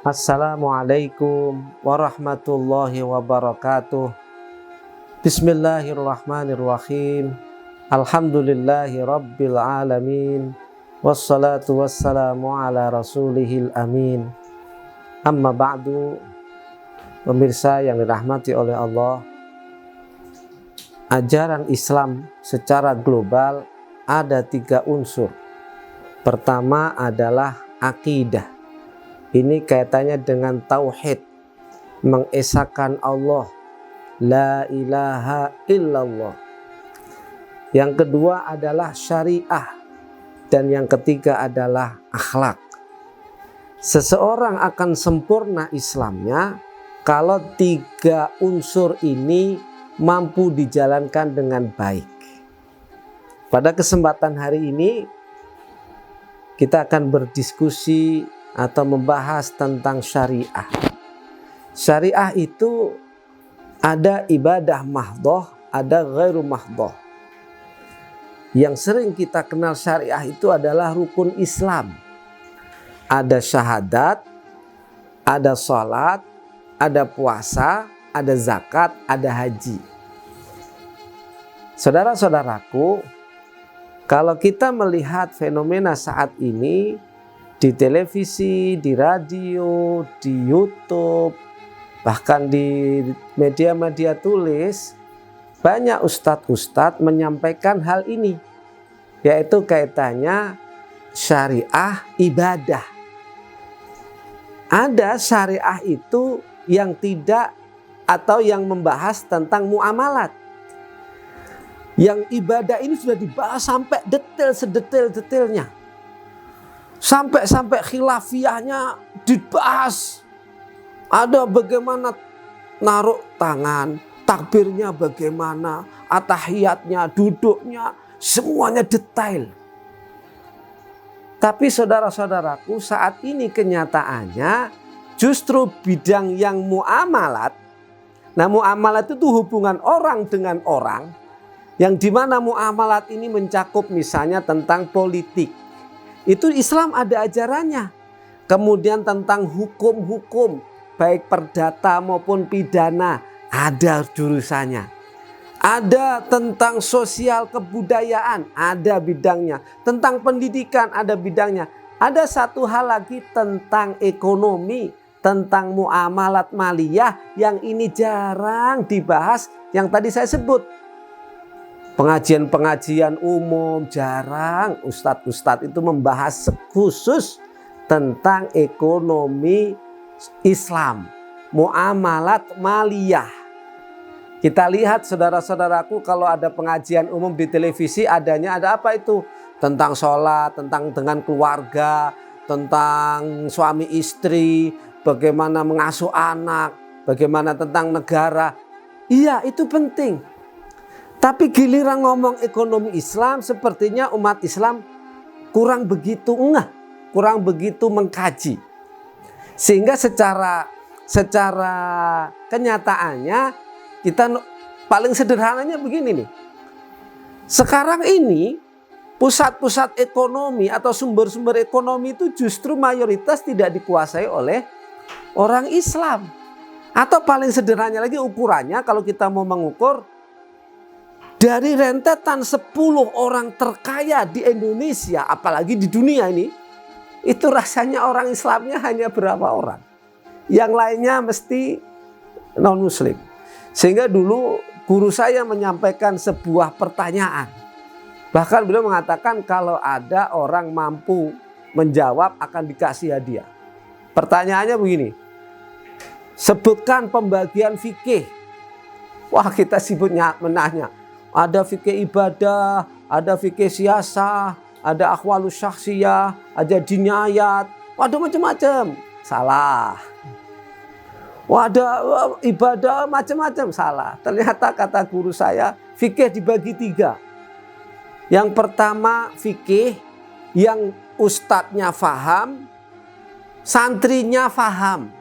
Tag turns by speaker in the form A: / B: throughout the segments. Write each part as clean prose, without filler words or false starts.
A: Assalamualaikum warahmatullahi wabarakatuh. Bismillahirrahmanirrahim. Alhamdulillahi rabbil alamin. Wassalatu wassalamu ala rasulihil amin. Amma ba'du. Pemirsa yang dirahmati oleh Allah, ajaran Islam secara global ada 3 unsur. Pertama adalah akidah. Ini kaitannya dengan tauhid, mengesahkan Allah, la ilaha illallah. Yang kedua adalah syariah, dan yang ketiga adalah akhlak. Seseorang akan sempurna Islamnya kalau 3 unsur ini mampu dijalankan dengan baik. Pada kesempatan hari ini kita akan berdiskusi atau membahas tentang syariah. Syariah itu ada ibadah mahdhah, ada ghairu mahdhah. Yang sering kita kenal syariah itu adalah rukun Islam. Ada syahadat, ada salat, ada puasa, ada zakat, ada haji. Saudara-saudaraku, kalau kita melihat fenomena saat ini di televisi, di radio, di YouTube, bahkan di media-media tulis, banyak ustadz-ustadz menyampaikan hal ini, yaitu kaitannya syariah ibadah. Ada syariah itu yang tidak atau yang membahas tentang muamalat. Yang ibadah ini sudah dibahas sampai detail, sedetail-detailnya. Sampai khilafiyahnya dibahas. Ada bagaimana naruh tangan, takbirnya bagaimana, atahiyatnya, duduknya, semuanya detail. Tapi saudara-saudaraku, saat ini kenyataannya justru bidang yang muamalat. Nah, muamalat itu hubungan orang dengan orang, yang dimana muamalat ini mencakup misalnya tentang politik. Itu Islam ada ajarannya. Kemudian tentang hukum-hukum, baik perdata maupun pidana, ada jurusannya. Ada tentang sosial kebudayaan, ada bidangnya. Tentang pendidikan, ada bidangnya. Ada satu hal lagi tentang ekonomi, tentang muamalat maliyah, yang ini jarang dibahas, yang tadi saya sebut. Pengajian-pengajian umum jarang ustadz-ustadz itu membahas khusus tentang ekonomi Islam, muamalat maliyah. Kita lihat saudara-saudaraku, kalau ada pengajian umum di televisi, adanya ada apa itu? Tentang sholat, tentang dengan keluarga, tentang suami istri, bagaimana mengasuh anak, bagaimana tentang negara. Iya, itu penting. Tapi giliran ngomong ekonomi Islam, sepertinya umat Islam kurang begitu ngeh, kurang begitu mengkaji. Sehingga secara kenyataannya kita paling sederhananya begini nih. Sekarang ini pusat-pusat ekonomi atau sumber-sumber ekonomi itu justru mayoritas tidak dikuasai oleh orang Islam. Atau paling sederhananya lagi ukurannya, kalau kita mau mengukur, dari rentetan 10 orang terkaya di Indonesia, apalagi di dunia ini, itu rasanya orang Islamnya hanya berapa orang. Yang lainnya mesti non-muslim. Sehingga dulu guru saya menyampaikan sebuah pertanyaan. Bahkan beliau mengatakan kalau ada orang mampu menjawab akan dikasih hadiah. Pertanyaannya begini, sebutkan pembagian fikih. Wah, kita sibuknya menanya. Ada fikih ibadah, ada fikih siasah, ada akhwalus syakhsiyah, ada dinayat, ada macam-macam. Salah. Ada ibadah macam-macam. Salah. Ternyata kata guru saya, fikih dibagi 3. Yang pertama fikih yang ustadznya faham, santrinya faham.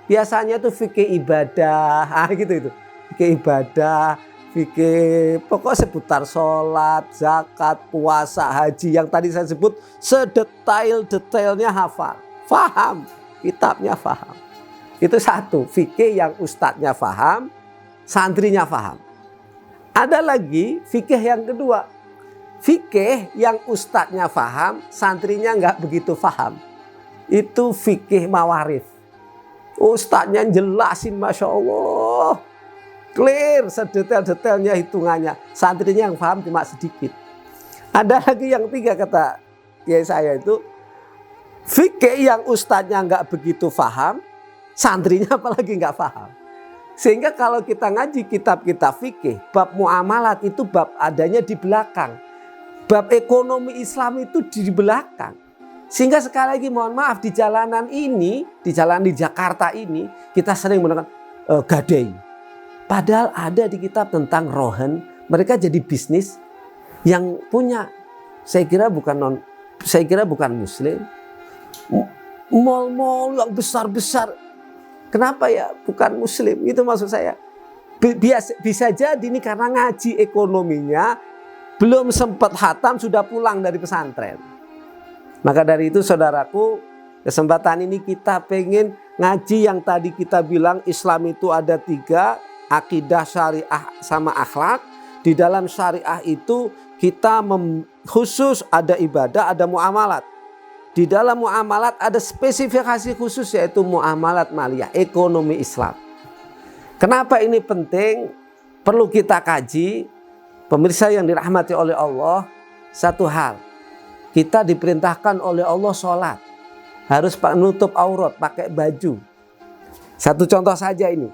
A: Biasanya itu fikih ibadah, gitu itu. fikih ibadah, fikih pokoknya seputar sholat, zakat, puasa, haji yang tadi saya sebut sedetail-detailnya hafal, faham, kitabnya faham. Itu satu, fikih yang ustadznya faham, santrinya faham. Ada lagi fikih yang kedua, fikih yang ustadznya faham, santrinya nggak begitu faham. Itu fikih mawarif. Ustadznya jelasin Masya Allah, clear sedetail-detailnya hitungannya. Santrinya yang paham cuma sedikit. Ada lagi yang tiga kata kiai saya itu, fikih yang ustadznya nggak begitu paham, santrinya apalagi nggak paham. Sehingga kalau kita ngaji kitab-kitab fikih, bab muamalat itu bab adanya di belakang. Bab ekonomi Islam itu di belakang. Sehingga sekali lagi mohon maaf di jalanan ini, di jalan di Jakarta ini kita sering menggunakan gadai. Padahal ada di kitab tentang rohan, mereka jadi bisnis yang punya, saya kira bukan muslim. Mal-mal yang besar-besar, kenapa ya bukan muslim? Itu maksud saya. Bisa jadi ini karena ngaji ekonominya belum sempat khatam sudah pulang dari pesantren. Maka dari itu saudaraku, kesempatan ini kita pengen ngaji yang tadi kita bilang Islam itu ada 3, akidah, syariah, sama akhlak. Di dalam syariah itu kita khusus ada ibadah, ada muamalat. Di dalam muamalat ada spesifikasi khusus yaitu muamalat maliyah, ekonomi Islam. Kenapa ini penting? Perlu kita kaji. Pemirsa yang dirahmati oleh Allah, satu hal. Kita diperintahkan oleh Allah sholat. Harus menutup aurat, pakai baju. Satu contoh saja ini.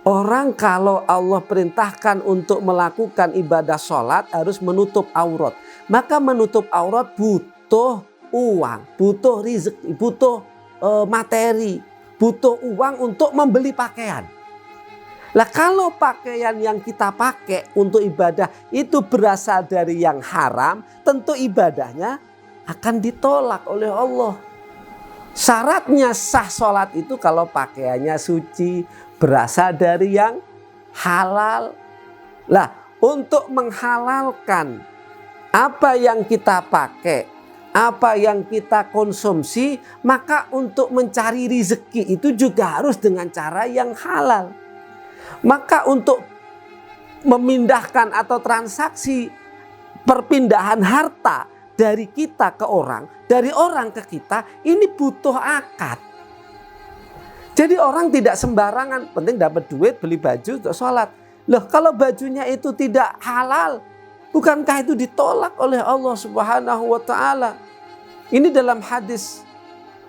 A: Orang kalau Allah perintahkan untuk melakukan ibadah sholat harus menutup aurat. Maka menutup aurat butuh uang, butuh rezeki, butuh materi, butuh uang untuk membeli pakaian. Lah kalau pakaian yang kita pakai untuk ibadah itu berasal dari yang haram, tentu ibadahnya akan ditolak oleh Allah. Syaratnya sah sholat itu kalau pakaiannya suci, berasal dari yang halal. Lah untuk menghalalkan apa yang kita pakai, apa yang kita konsumsi, maka untuk mencari rezeki itu juga harus dengan cara yang halal. Maka untuk memindahkan atau transaksi perpindahan harta dari kita ke orang, dari orang ke kita, ini butuh akad. Jadi orang tidak sembarangan, penting dapat duit, beli baju untuk sholat. Loh kalau bajunya itu tidak halal, bukankah itu ditolak oleh Allah Subhanahu wa ta'ala? Ini dalam hadis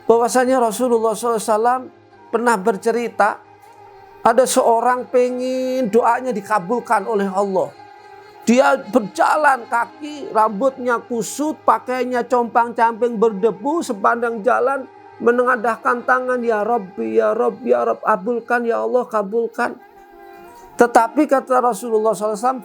A: bahwasanya Rasulullah SAW pernah bercerita, ada seorang pengen doanya dikabulkan oleh Allah. Dia berjalan kaki, rambutnya kusut, pakainya compang-camping berdebu, sepanjang jalan menengadahkan tangan, ya Rabbi, ya Rabbi, ya Rabbi, kabulkan ya Allah, kabulkan. Tetapi kata Rasulullah SAW,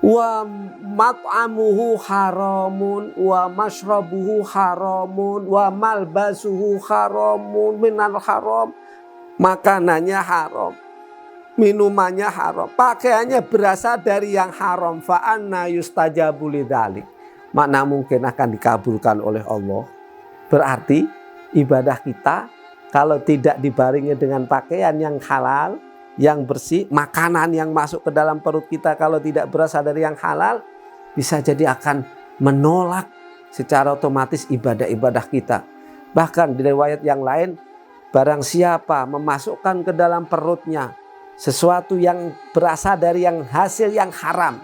A: wa mat'amuhu haramun, wa mashrabuhu haramun, wa malbasuhu haramun minal haram. Makanannya haram, minumannya haram, pakaiannya berasal dari yang haram. Fa anna yustajabu lidzalik. Mana mungkin akan dikabulkan oleh Allah? Berarti ibadah kita kalau tidak dibarengi dengan pakaian yang halal, yang bersih, makanan yang masuk ke dalam perut kita kalau tidak berasal dari yang halal, bisa jadi akan menolak secara otomatis ibadah-ibadah kita. Bahkan di riwayat yang lain, barang siapa memasukkan ke dalam perutnya sesuatu yang berasal dari yang hasil yang haram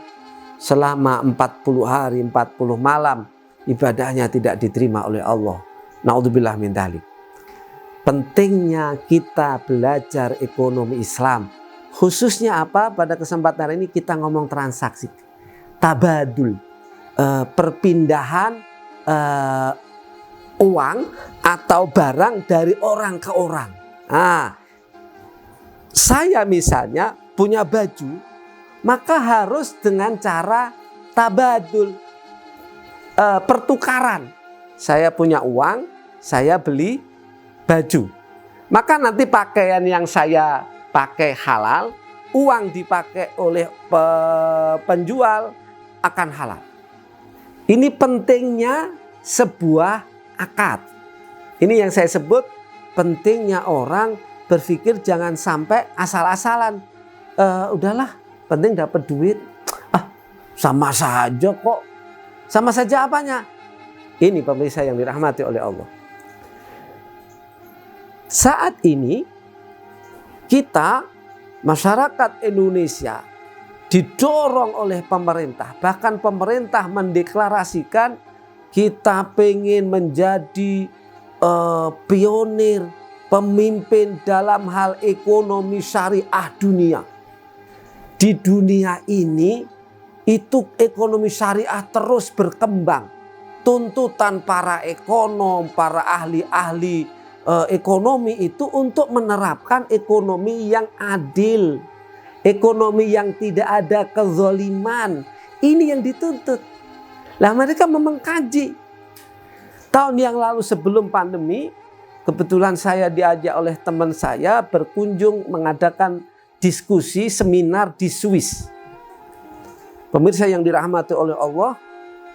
A: selama 40 hari 40 malam, ibadahnya tidak diterima oleh Allah. Naudzubillah min dzalik. Pentingnya kita belajar ekonomi Islam. Khususnya apa? Pada kesempatan ini kita ngomong transaksi, tabadul, perpindahan uang atau barang dari orang ke orang. Nah, saya misalnya punya baju, maka harus dengan cara tabadul, pertukaran. Saya punya uang, saya beli baju. Maka nanti pakaian yang saya pakai halal, uang dipakai oleh penjual akan halal. Ini pentingnya sebuah akad. Ini yang saya sebut pentingnya orang berpikir jangan sampai asal-asalan. Udahlah, penting dapat duit. Sama saja kok. Sama saja apanya? Ini pemirsa yang dirahmati oleh Allah. Saat ini kita, masyarakat Indonesia, didorong oleh pemerintah. Bahkan pemerintah mendeklarasikan kita pengen menjadi pionir, pemimpin dalam hal ekonomi syariah dunia. Di dunia ini itu ekonomi syariah terus berkembang. Tuntutan para ekonom, para ahli-ahli ekonomi itu untuk menerapkan ekonomi yang adil. Ekonomi yang tidak ada kezaliman. Ini yang dituntut. Lah mereka memang kaji. Tahun yang lalu sebelum pandemi, kebetulan saya diajak oleh teman saya berkunjung mengadakan diskusi seminar di Swiss. Pemirsa yang dirahmati oleh Allah,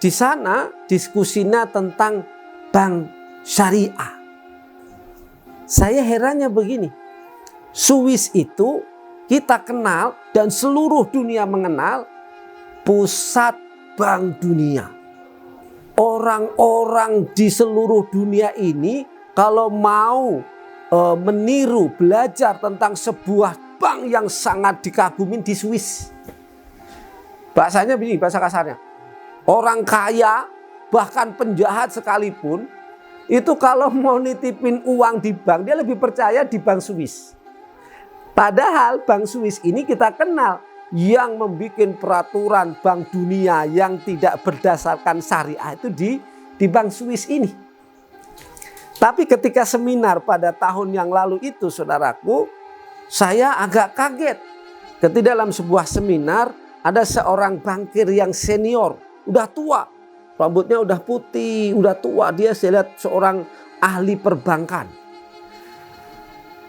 A: di sana diskusinya tentang bank syariah. Saya herannya begini, Swiss itu kita kenal dan seluruh dunia mengenal pusat bank dunia. Orang-orang di seluruh dunia ini kalau mau meniru, belajar tentang sebuah bank yang sangat dikagumin di Swiss. Bahasanya begini, bahasa kasarnya. Orang kaya, bahkan penjahat sekalipun, itu kalau mau nitipin uang di bank, dia lebih percaya di bank Swiss. Padahal bank Swiss ini kita kenal yang membuat peraturan bank dunia yang tidak berdasarkan syariah itu di bank Swiss ini. Tapi ketika seminar pada tahun yang lalu itu, saudaraku, saya agak kaget. Ketika dalam sebuah seminar ada seorang bankir yang senior, udah tua, rambutnya udah putih, udah tua. Dia saya lihat seorang ahli perbankan.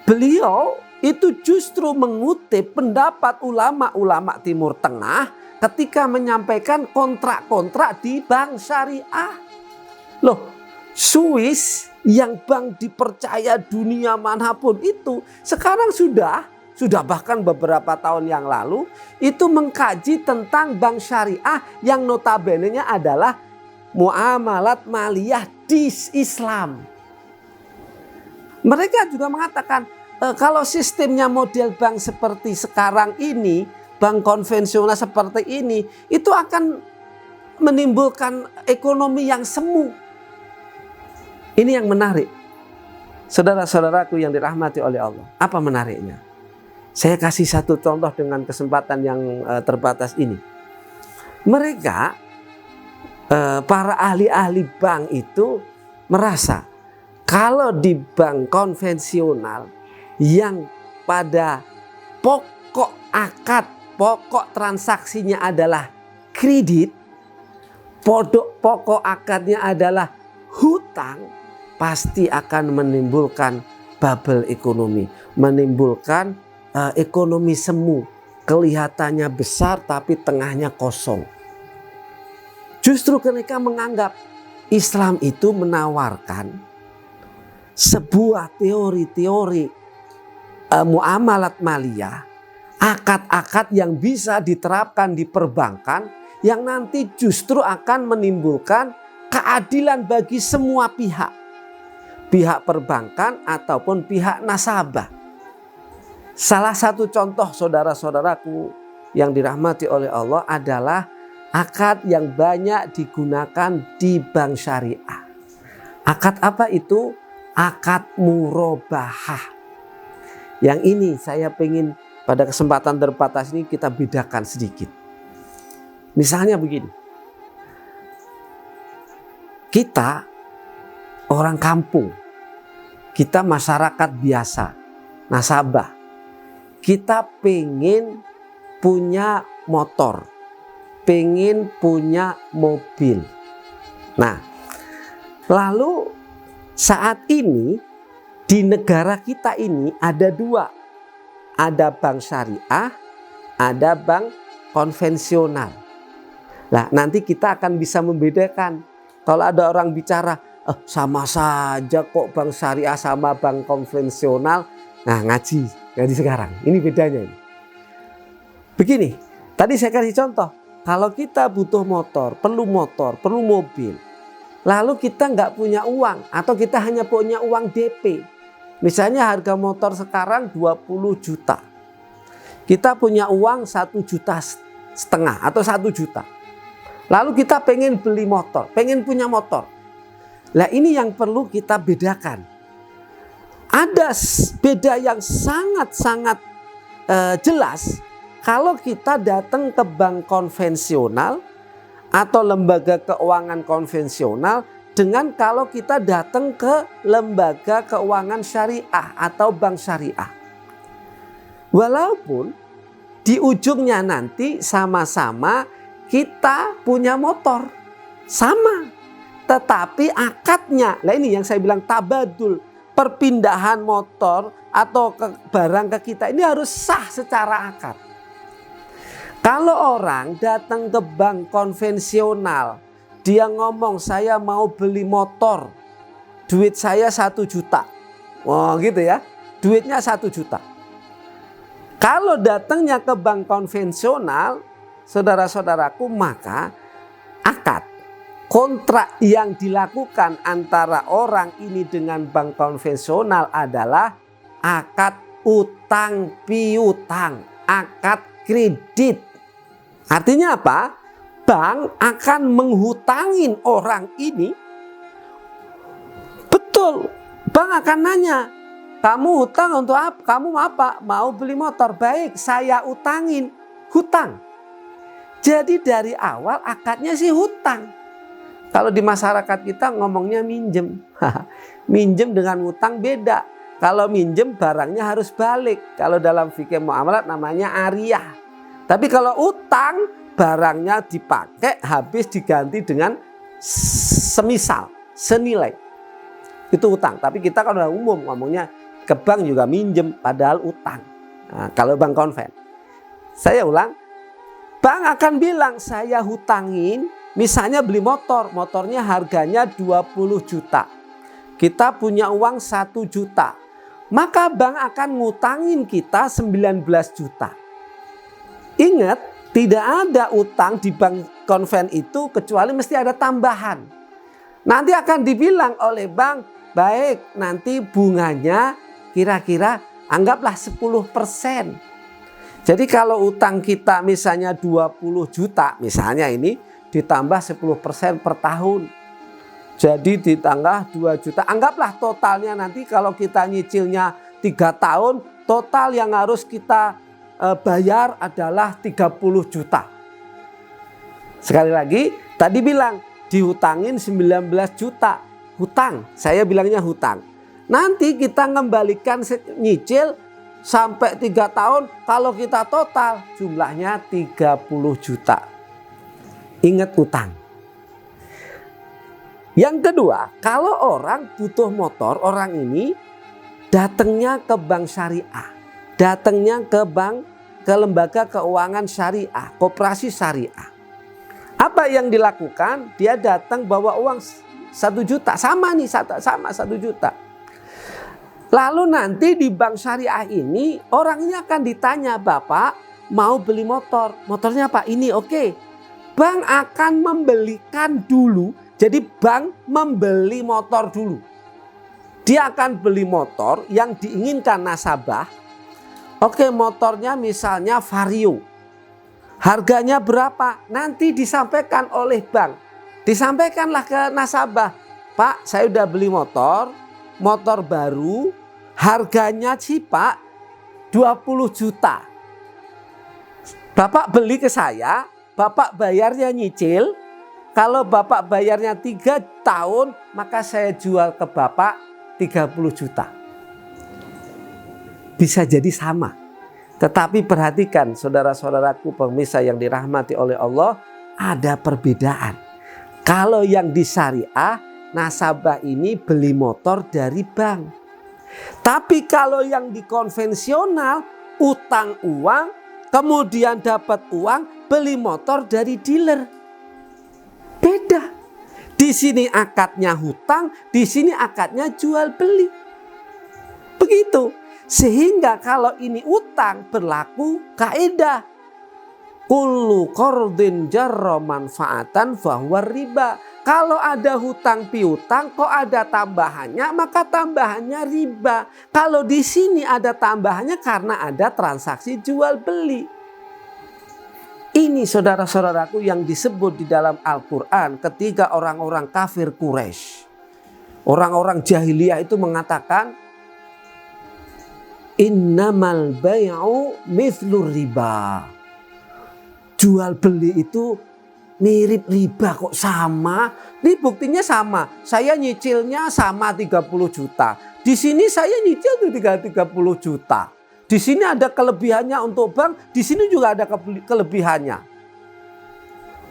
A: Beliau itu justru mengutip pendapat ulama-ulama Timur Tengah ketika menyampaikan kontrak-kontrak di bank syariah. Loh, Swiss yang bank dipercaya dunia manapun itu sekarang sudah bahkan beberapa tahun yang lalu itu mengkaji tentang bank syariah yang notabene-nya adalah muamalat maliyah di Islam. Mereka juga mengatakan kalau sistemnya model bank seperti sekarang ini, bank konvensional seperti ini, itu akan menimbulkan ekonomi yang semu. Ini yang menarik. Saudara-saudaraku yang dirahmati oleh Allah. Apa menariknya? Saya kasih satu contoh dengan kesempatan yang terbatas ini. Mereka, para ahli-ahli bank itu merasa kalau di bank konvensional yang pada pokok akad, pokok transaksinya adalah kredit, pokok akadnya adalah hutang, pasti akan menimbulkan bubble ekonomi, menimbulkan ekonomi semu, kelihatannya besar tapi tengahnya kosong. Justru mereka menganggap Islam itu menawarkan sebuah teori-teori muamalat maliyah, akad-akad yang bisa diterapkan di perbankan yang nanti justru akan menimbulkan keadilan bagi semua pihak. Pihak perbankan ataupun pihak nasabah. Salah satu contoh saudara-saudaraku yang dirahmati oleh Allah adalah akad yang banyak digunakan di bank syariah. Akad apa itu? Akad murabahah. Yang ini saya ingin pada kesempatan terbatas ini kita bedakan sedikit. Misalnya begini. Kita orang kampung. Kita masyarakat biasa, nasabah. Kita pengen punya motor. Pengen punya mobil. Nah, lalu saat ini di negara kita ini ada dua. Ada bank syariah, ada bank konvensional. Nah, nanti kita akan bisa membedakan. Kalau ada orang bicara, sama saja kok bank syariah sama bank konvensional. Nah, ngaji sekarang. Ini bedanya. Begini, tadi saya kasih contoh. Kalau kita butuh motor, perlu mobil. Lalu kita nggak punya uang atau kita hanya punya uang DP. Misalnya harga motor sekarang 20 juta. Kita punya uang 1,5 juta atau 1 juta. Lalu kita pengen beli motor, pengen punya motor. Nah, ini yang perlu kita bedakan. Ada beda yang sangat-sangat jelas kalau kita datang ke bank konvensional atau lembaga keuangan konvensional dengan kalau kita datang ke lembaga keuangan syariah atau bank syariah. Walaupun di ujungnya nanti sama-sama kita punya motor, sama. Tetapi akadnya, nah ini yang saya bilang tabadul, perpindahan motor atau barang ke kita ini harus sah secara akad. Kalau orang datang ke bank konvensional, dia ngomong saya mau beli motor, duit saya 1 juta. Oh gitu ya, duitnya 1 juta. Kalau datangnya ke bank konvensional, saudara-saudaraku, maka akad kontrak yang dilakukan antara orang ini dengan bank konvensional adalah akad utang piutang, akad kredit. Artinya apa? Bank akan menghutangin orang ini. Betul, bank akan nanya, kamu hutang untuk apa? Kamu apa? Mau beli motor? Baik, saya utangin. Hutang. Jadi dari awal akadnya sih hutang. Kalau di masyarakat kita ngomongnya minjem. Minjem dengan hutang beda. Kalau minjem barangnya harus balik. Kalau dalam fikih muamalat namanya ariyah. Tapi kalau utang barangnya dipakai habis diganti dengan semisal, senilai. Itu utang. Tapi kita kan udah umum ngomongnya ke bank juga minjem padahal utang. Nah, kalau bank konven. Saya ulang. Bank akan bilang saya hutangin, misalnya beli motor, motornya harganya 20 juta. Kita punya uang 1 juta. Maka bank akan ngutangin kita 19 juta. Ingat, tidak ada utang di bank konven itu kecuali mesti ada tambahan. Nanti akan dibilang oleh bank, baik nanti bunganya kira-kira anggaplah 10%. Jadi kalau utang kita misalnya 20 juta, misalnya ini ditambah 10% per tahun. Jadi ditambah 2 juta. Anggaplah totalnya nanti kalau kita nyicilnya 3 tahun, total yang harus kita bayar adalah 30 juta. Sekali lagi, tadi bilang dihutangin 19 juta. Hutang, saya bilangnya hutang. Nanti kita ngembalikan nyicil sampai 3 tahun, kalau kita total jumlahnya 30 juta. Ingat utang. Yang kedua, kalau orang butuh motor, orang ini datangnya ke bank syariah. Datangnya ke lembaga keuangan syariah, koperasi syariah. Apa yang dilakukan? Dia datang bawa uang 1 juta, sama nih, sama 1 juta. Lalu nanti di bank syariah ini orangnya akan ditanya, Bapak mau beli motor, motornya apa? Ini oke. Bank akan membelikan dulu, jadi bank membeli motor dulu. Dia akan beli motor yang diinginkan nasabah. Oke, motornya misalnya Vario. Harganya berapa? Nanti disampaikan oleh bank. Disampaikanlah ke nasabah. Pak, saya udah beli motor baru. Harganya sih Pak 20 juta. Bapak beli ke saya, Bapak bayarnya nyicil. Kalau Bapak bayarnya 3 tahun, maka saya jual ke Bapak 30 juta. Bisa jadi sama. Tetapi perhatikan saudara-saudaraku pemirsa yang dirahmati oleh Allah, ada perbedaan. Kalau yang di syariah, nasabah ini beli motor dari bank. Tapi kalau yang di konvensional, utang uang kemudian dapat uang beli motor dari dealer. Beda. Di sini akadnya hutang, di sini akadnya jual beli. Begitu. Sehingga kalau ini utang berlaku kaidah kullu qardin jarra manfaatan fahuwa riba. Kalau ada hutang piutang kok ada tambahannya, maka tambahannya riba. Kalau di sini ada tambahannya karena ada transaksi jual beli. Ini saudara-saudaraku yang disebut di dalam Al-Quran ketika orang-orang kafir Quraisy, orang-orang jahiliyah itu mengatakan innamal bai'u mithlur riba. Jual beli itu mirip riba kok sama. Ini buktinya sama. Saya nyicilnya sama 30 juta. Di sini saya nyicil tuh 30 juta. Di sini ada kelebihannya untuk bank, di sini juga ada kelebihannya.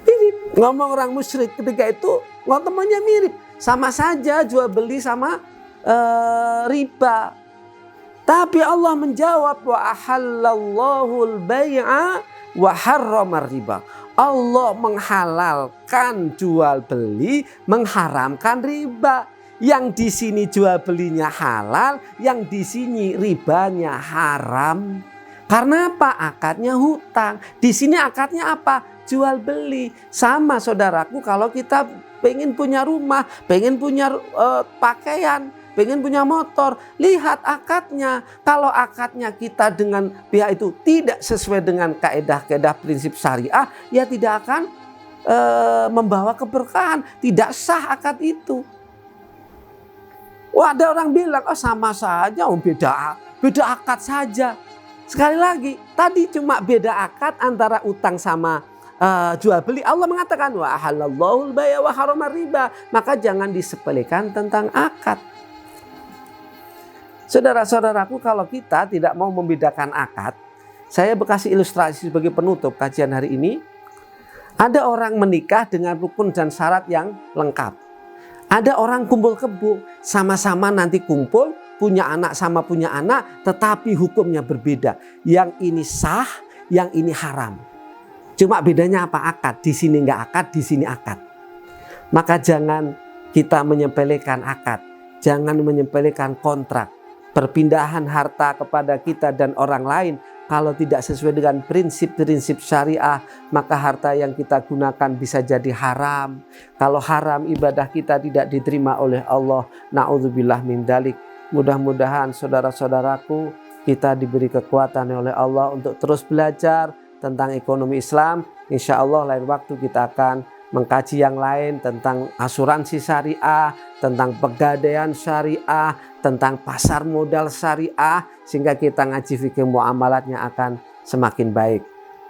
A: Ini ngomong orang musyrik ketika itu temannya mirip. Sama saja jual beli sama riba. Tapi Allah menjawab wa ahallallahu al-bai'a wa harramar riba. Allah menghalalkan jual beli, mengharamkan riba. Yang di sini jual belinya halal, yang di sini ribanya haram. Karena apa? Akadnya hutang. Di sini akadnya apa? Jual beli. Sama saudaraku, kalau kita pengen punya rumah, pengen punya pakaian, pengen punya motor, lihat akadnya. Kalau akadnya kita dengan pihak itu tidak sesuai dengan kaedah-kaedah prinsip syariah, ya tidak akan membawa keberkahan. Tidak sah akad itu. Wah, ada orang bilang, oh sama saja, beda akad saja. Sekali lagi, tadi cuma beda akad antara utang sama jual beli. Allah mengatakan wa ahallallahu al-bai'a wa harramar riba. Maka jangan disepelekan tentang akad. Saudara-saudaraku, kalau kita tidak mau membedakan akad, saya kasih ilustrasi sebagai penutup kajian hari ini. Ada orang menikah dengan rukun dan syarat yang lengkap. Ada orang kumpul kebo, sama-sama nanti kumpul, punya anak sama punya anak, tetapi hukumnya berbeda. Yang ini sah, yang ini haram. Cuma bedanya apa? Akad. Di sini enggak akad, di sini akad. Maka jangan kita menyepelekan akad. Jangan menyepelekan kontrak. Perpindahan harta kepada kita dan orang lain, kalau tidak sesuai dengan prinsip-prinsip syariah, maka harta yang kita gunakan bisa jadi haram. Kalau haram, ibadah kita tidak diterima oleh Allah. Na'udzubillah min dzalik. Mudah-mudahan saudara-saudaraku, kita diberi kekuatan oleh Allah untuk terus belajar tentang ekonomi Islam. Insya Allah lain waktu kita akan mengkaji yang lain tentang asuransi syariah, tentang pegadaian syariah, tentang pasar modal syariah, sehingga kita ngaji fikih muamalatnya akan semakin baik.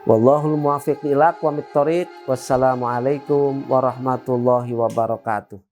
A: Wallahul muwaffiq ila aqwamit thoriq. Wassalamualaikum warahmatullahi wabarakatuh.